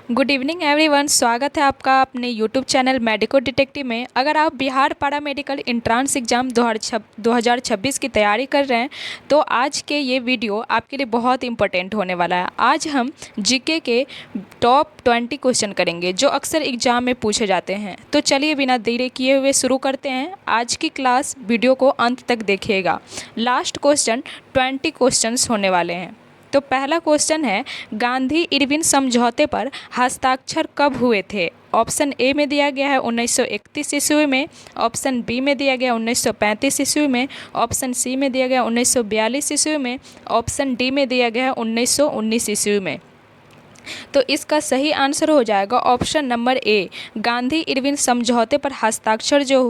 Good evening everyone. स्वागत है आपका अपने यूट्यूब चैनल मेडिको डिटेक्टिव में। अगर आप बिहार पैरामेडिकल इंट्रांस एग्ज़ाम 2026 की तैयारी कर रहे हैं तो आज के ये वीडियो आपके लिए बहुत इंपॉर्टेंट होने वाला है। आज हम जीके के टॉप 20 क्वेश्चन करेंगे जो अक्सर एग्ज़ाम में पूछे जाते हैं। तो चलिए बिना देरी किए हुए शुरू करते हैं आज की क्लास। वीडियो को अंत तक देखिएगा। लास्ट क्वेश्चन 20 क्वेश्चंस होने वाले हैं। तो पहला क्वेश्चन है, गांधी इरविन समझौते पर हस्ताक्षर कब हुए थे? ऑप्शन ए में दिया गया है 1931 ईस्वी में, ऑप्शन बी में दिया गया 1935 ईस्वी में, ऑप्शन सी में दिया गया 1942 ईस्वी में, ऑप्शन डी में दिया गया है 1919 ईस्वी में। तो इसका सही आंसर हो जाएगा option number A. Gandhi Irwin समझौते पर हस्ताक्षर जो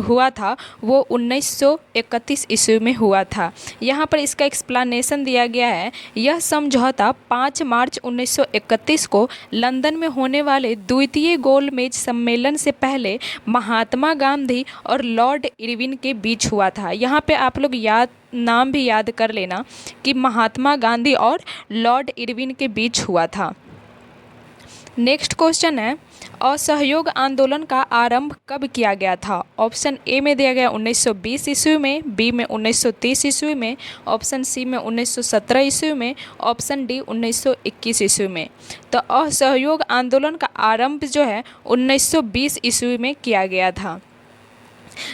हुआ था वो 1931 ईस्वी में हुआ था। यहाँ पर इसका एक्सप्लेनेशन दिया गया है। यह समझौता 5 मार्च 1931 को लंदन में होने वाले द्वितीय गोलमेज सम्मेलन से पहले महात्मा गांधी और लॉर्ड इरविन के बीच हुआ था। यहाँ पे आप लोग नाम भी याद कर लेना कि महात्मा गांधी और लॉर्ड इरविन के बीच हुआ था। नेक्स्ट क्वेश्चन है, असहयोग आंदोलन का आरंभ कब किया गया था? ऑप्शन ए में दिया गया 1920 ईस्वी में, बी में 1930 ईस्वी में, ऑप्शन सी में 1917 ईस्वी में, ऑप्शन डी 1921 ईस्वी में। तो असहयोग आंदोलन का आरंभ जो है 1920 ईस्वी में किया गया था।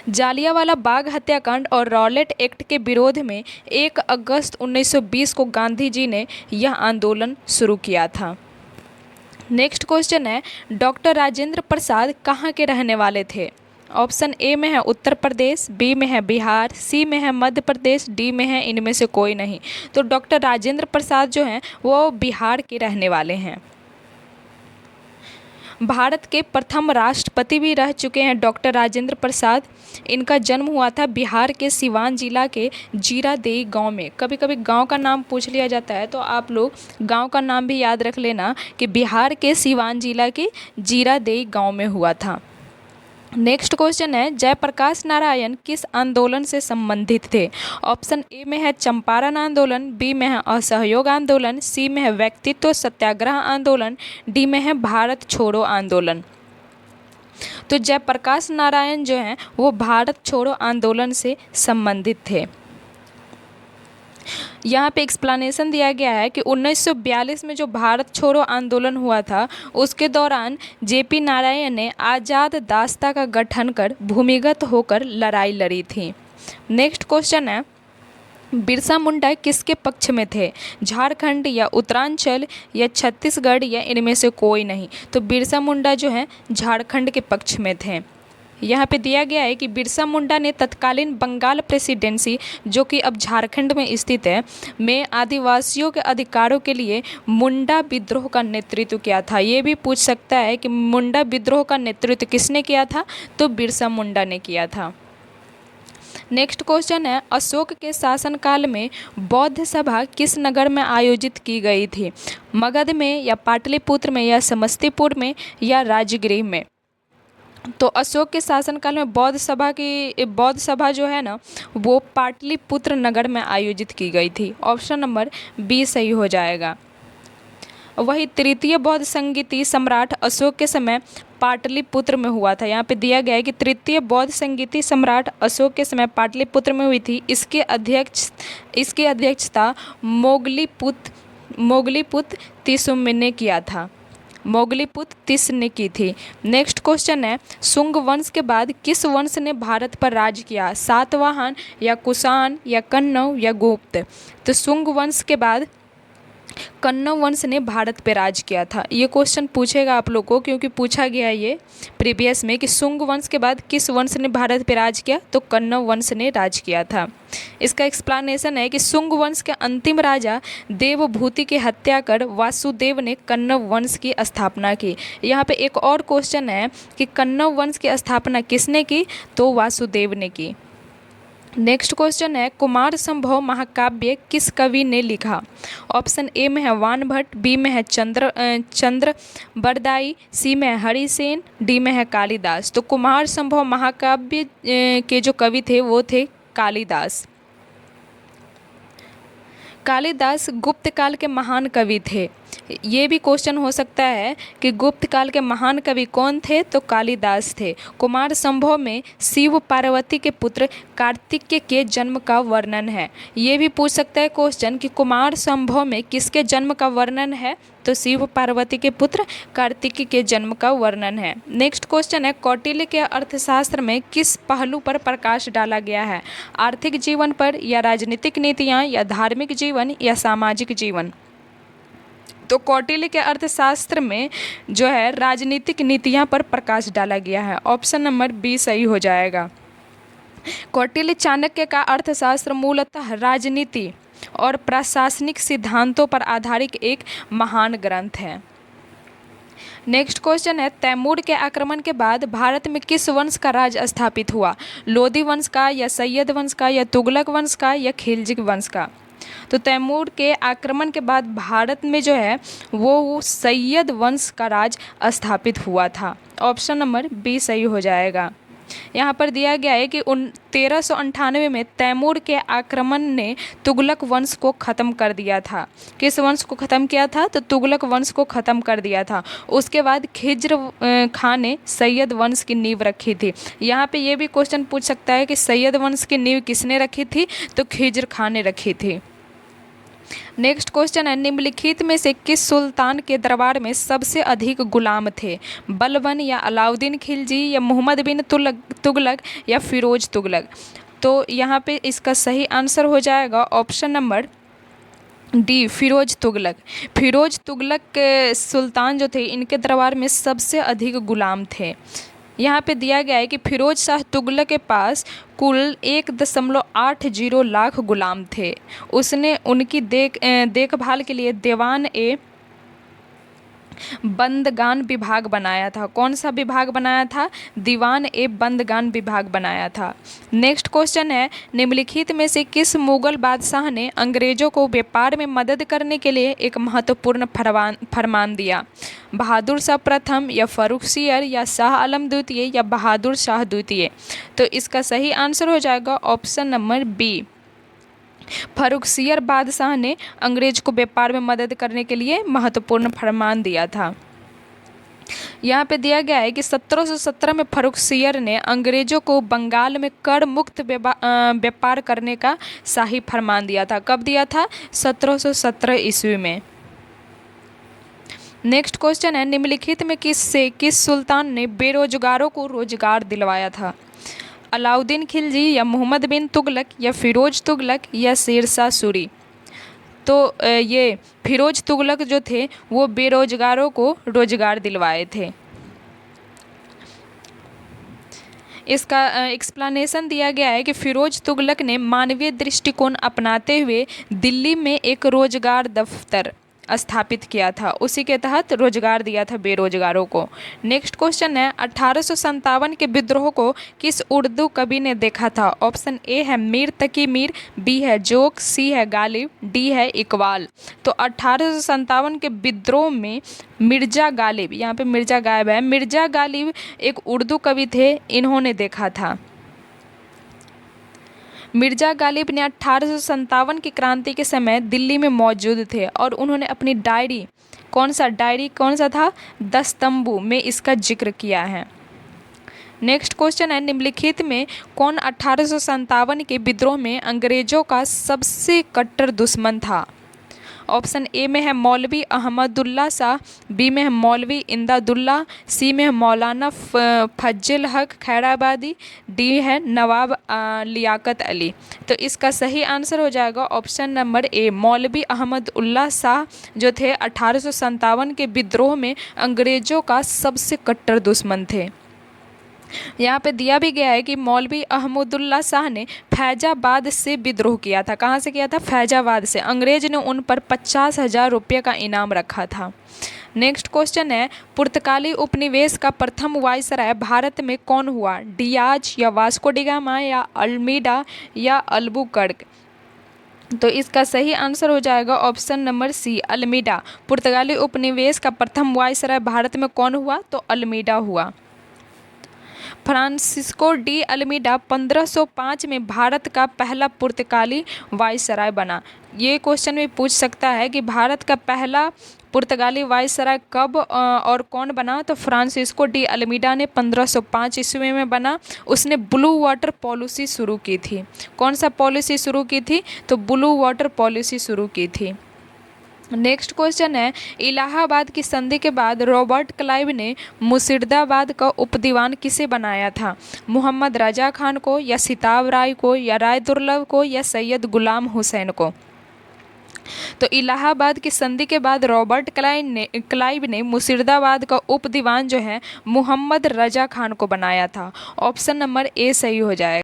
जालियांवाला बाग हत्याकांड और रॉलेट एक्ट के विरोध में 1 अगस्त 1920 को गांधी जी ने यह आंदोलन शुरू किया था। नेक्स्ट क्वेश्चन है, डॉक्टर राजेंद्र प्रसाद कहाँ के रहने वाले थे? ऑप्शन ए में है उत्तर प्रदेश, बी में है बिहार, सी में है मध्य प्रदेश, डी में है इनमें से कोई नहीं। तो डॉक्टर राजेंद्र प्रसाद जो हैं वो बिहार के रहने वाले हैं। भारत के प्रथम राष्ट्रपति भी रह चुके हैं डॉक्टर राजेंद्र प्रसाद। इनका जन्म हुआ था बिहार के सिवान जिला के जीरादेई गांव में। कभी कभी गांव का नाम पूछ लिया जाता है तो आप लोग गांव का नाम भी याद रख लेना कि बिहार के सिवान जिला के जीरादेई गांव में हुआ था। नेक्स्ट क्वेश्चन है, जयप्रकाश नारायण किस आंदोलन से संबंधित थे? ऑप्शन ए में है चंपारण आंदोलन, बी में है असहयोग आंदोलन, सी में है व्यक्तित्व सत्याग्रह आंदोलन, डी में है भारत छोड़ो आंदोलन। तो जयप्रकाश नारायण जो हैं वो भारत छोड़ो आंदोलन से संबंधित थे। यहाँ पे एक्सप्लेनेशन दिया गया है कि 1942 में जो भारत छोड़ो आंदोलन हुआ था उसके दौरान जेपी नारायण ने आज़ाद दास्ता का गठन कर भूमिगत होकर लड़ाई लड़ी थी। नेक्स्ट क्वेश्चन है, बिरसा मुंडा किसके पक्ष में थे? झारखंड या उत्तरांचल या छत्तीसगढ़ या इनमें से कोई नहीं। तो बिरसा मुंडा जो है झारखंड के पक्ष में थे। यहाँ पे दिया गया है कि बिरसा मुंडा ने तत्कालीन बंगाल प्रेसिडेंसी जो कि अब झारखंड में स्थित है में आदिवासियों के अधिकारों के लिए मुंडा विद्रोह का नेतृत्व किया था। ये भी पूछ सकता है कि मुंडा विद्रोह का नेतृत्व किसने किया था? तो बिरसा मुंडा ने किया था। नेक्स्ट क्वेश्चन है, अशोक के शासनकाल में बौद्ध सभा किस नगर में आयोजित की गई थी? मगध में या पाटलिपुत्र में या समस्तीपुर में या राजगृह में? तो अशोक के शासनकाल में बौद्ध सभा जो है ना वो पाटलिपुत्र नगर में आयोजित की गई थी। ऑप्शन नंबर बी सही हो जाएगा। वही तृतीय बौद्ध संगीति सम्राट अशोक के समय पाटलिपुत्र में हुआ था। यहाँ पे दिया गया है कि तृतीय बौद्ध संगीति सम्राट अशोक के समय पाटलिपुत्र में हुई थी। इसकी अध्यक्षता मोगलीपुत्र तिसुम ने किया था। मोगलीपुत्र तिस ने की थी। नेक्स्ट क्वेश्चन है, शुंग वंश के बाद किस वंश ने भारत पर राज किया? सातवाहन या कुषाण या कण्व या गुप्त? तो शुंग वंश के बाद कण्व वंश ने भारत पर राज किया था। ये क्वेश्चन पूछेगा आप लोग को क्योंकि पूछा गया ये प्रीवियस में कि शुंग वंश के बाद किस वंश ने भारत पर राज किया? तो कण्व वंश ने राज किया था। इसका एक्सप्लेनेशन है कि शुंग वंश के अंतिम राजा देवभूति की हत्या कर वासुदेव ने कण्व वंश की स्थापना की। यहाँ पे एक और क्वेश्चन है कि कण्व वंश की स्थापना किसने की? तो वासुदेव ने की। नेक्स्ट क्वेश्चन है, कुमार संभव महाकाव्य किस कवि ने लिखा? ऑप्शन ए में है वान भट्ट, बी में है चंद्र बरदाई, सी में है हरिसेन, डी में है कालिदास। तो कुमार संभव महाकाव्य के जो कवि थे वो थे कालिदास। कालिदास गुप्त काल के महान कवि थे। ये भी क्वेश्चन हो सकता है कि गुप्त काल के महान कवि कौन थे, तो कालिदास थे। कुमार संभव में शिव पार्वती के पुत्र कार्तिकेय के जन्म का वर्णन है। ये भी पूछ सकता है क्वेश्चन कि कुमार संभव में किसके जन्म का वर्णन है, तो शिव पार्वती के पुत्र कार्तिकेय के जन्म का वर्णन है। नेक्स्ट क्वेश्चन है, कौटिल्य के अर्थशास्त्र में किस पहलू पर प्रकाश डाला गया है? आर्थिक जीवन पर, या राजनीतिक नीतियाँ, या धार्मिक जीवन, या सामाजिक जीवन? तो कौटिल्य के अर्थशास्त्र में जो है राजनीतिक नीतियाँ पर प्रकाश डाला गया है। ऑप्शन नंबर बी सही हो जाएगा। कौटिल्य चाणक्य का अर्थशास्त्र मूलतः राजनीति और प्रशासनिक सिद्धांतों पर आधारित एक महान ग्रंथ है। नेक्स्ट क्वेश्चन है, तैमूर के आक्रमण के बाद भारत में किस वंश का राज स्थापित हुआ? लोदी वंश का, या सैयद वंश का, या तुगलक वंश का, या खिलजी वंश का? तो तैमूर के आक्रमण के बाद भारत में जो है वो सैयद वंश का राज स्थापित हुआ था। ऑप्शन नंबर बी सही हो जाएगा। यहाँ पर दिया गया है कि 1398 में तैमूर के आक्रमण ने तुगलक वंश को ख़त्म कर दिया था। किस वंश को ख़त्म किया था? तो तुगलक वंश को ख़त्म कर दिया था। उसके बाद खिज्र खां ने सैयद वंश की नींव रखी थी। यहाँ पे ये भी क्वेश्चन पूछ सकता है कि सैयद वंश की नींव किसने रखी थी? तो खिज्र खां ने रखी थी। नेक्स्ट क्वेश्चन है, निम्नलिखित में से किस सुल्तान के दरबार में सबसे अधिक गुलाम थे? बलबन, या अलाउद्दीन खिलजी, या मोहम्मद बिन तुगलक, या फिरोज तुगलक? तो यहाँ पे इसका सही आंसर हो जाएगा option number D, Firoz Tughlaq. Firoz Tughlaq के सुल्तान जो थे इनके दरबार में सबसे अधिक गुलाम थे। यहाँ पे दिया गया है कि फिरोज शाह तुगलक के पास कुल 1.80 लाख गुलाम थे। उसने उनकी देखभाल के लिए दीवान ए बंदगान विभाग बनाया था। कौन सा विभाग बनाया था? दीवान ए बंदगान विभाग बनाया था। नेक्स्ट क्वेश्चन है, निम्नलिखित में से किस मुगल बादशाह ने अंग्रेजों को व्यापार में मदद करने के लिए एक महत्वपूर्ण फरमान दिया? बहादुर शाह प्रथम, या फर्रुखसियर, या शाह आलम द्वितीय, या बहादुर शाह द्वितीय? तो इसका सही आंसर हो जाएगा ऑप्शन नंबर बी, फर्रुखसियर बादशाह ने अंग्रेज को व्यापार में मदद करने के लिए महत्वपूर्ण फरमान दिया था। यहाँ पे दिया गया है कि 1717 में फर्रुखसियर ने अंग्रेजों को बंगाल में कर मुक्त व्यापार करने का शाही फरमान दिया था। कब दिया था? 1717 ईस्वी में। नेक्स्ट क्वेश्चन है, निम्नलिखित में किस सुल्तान ने बेरोजगारों को रोजगार दिलवाया था? अलाउद्दीन खिलजी, या मोहम्मद बिन तुगलक, या फिरोज तुगलक, या शेरशाह सूरी? तो ये फिरोज तुगलक जो थे वो बेरोजगारों को रोजगार दिलवाए थे। इसका एक्सप्लेनेशन दिया गया है कि फिरोज तुगलक ने मानवीय दृष्टिकोण अपनाते हुए दिल्ली में एक रोजगार दफ्तर स्थापित किया था। उसी के तहत रोजगार दिया था बेरोजगारों को। नेक्स्ट क्वेश्चन है, 1857 के विद्रोह को किस उर्दू कवि ने देखा था? ऑप्शन ए है मीर तकी मीर, बी है जोक, सी है गालिब, डी है इकबाल? तो 1857 के विद्रोह में मिर्ज़ा गालिब, यहाँ पे मिर्ज़ा गायब है, मिर्ज़ा गालिब एक उर्दू कवि थे, इन्होंने देखा था। मिर्ज़ा गालिब ने 1857 की क्रांति के समय दिल्ली में मौजूद थे और उन्होंने अपनी डायरी कौन सा था? दस्तंबू में इसका जिक्र किया है। नेक्स्ट क्वेश्चन है, निम्नलिखित में कौन 1857 के विद्रोह में अंग्रेजों का सबसे कट्टर दुश्मन था? ऑप्शन ए में है मौलवी अहमदुल्ला शाह, बी में है मौलवी इमदादुल्ला, सी में है मौलाना फज्जुल हक खैराबादी, डी है नवाब लियाकत अली? तो इसका सही आंसर हो जाएगा ऑप्शन नंबर ए, मौलवी अहमदुल्ला शाह जो थे 1857 के विद्रोह में अंग्रेज़ों का सबसे कट्टर दुश्मन थे। यहाँ पे दिया भी गया है कि मौलवी अहमदुल्ला शाह ने फैजाबाद से विद्रोह किया था। कहाँ से किया था? फैजाबाद से। अंग्रेज ने उन पर 50,000 रुपये का इनाम रखा था। नेक्स्ट क्वेश्चन है, पुर्तगाली उपनिवेश का प्रथम वायसराय भारत में कौन हुआ? डियाज, या वास्को डी गामा, या अल्मीडा, या अल्बुकर्क? तो इसका सही आंसर हो जाएगा ऑप्शन नंबर सी, अल्मीडा। पुर्तगाली उपनिवेश का प्रथम वायसराय भारत में कौन हुआ? तो अल्मीडा हुआ। फ्रांसिस्को डी अल्मीडा 1505 में भारत का पहला पुर्तगाली वायसराय बना। ये क्वेश्चन भी पूछ सकता है कि भारत का पहला पुर्तगाली वायसराय कब और कौन बना, तो फ्रांसिस्को डी अल्मीडा ने 1505 ईस्वी में बना। उसने ब्लू वाटर पॉलिसी शुरू की थी। कौन सा पॉलिसी शुरू की थी, तो ब्लू वाटर पॉलिसी शुरू की थी। नेक्स्ट क्वेश्चन है, इलाहाबाद की संधि के बाद रॉबर्ट क्लाइव ने मुर्शिदाबाद का उपदीवान किसे बनाया था, मोहम्मद रजा खान को, या सिताब राय को, या राय दुर्लभ को, या सैयद गुलाम हुसैन को। तो इलाहाबाद की संधि के बाद रॉबर्ट क्लाइव ने मुर्शिदाबाद का उपदीवान जो है मोहम्मद रजा खान को बनाया था। ऑप्शन नंबर ए सही हो जाएगा।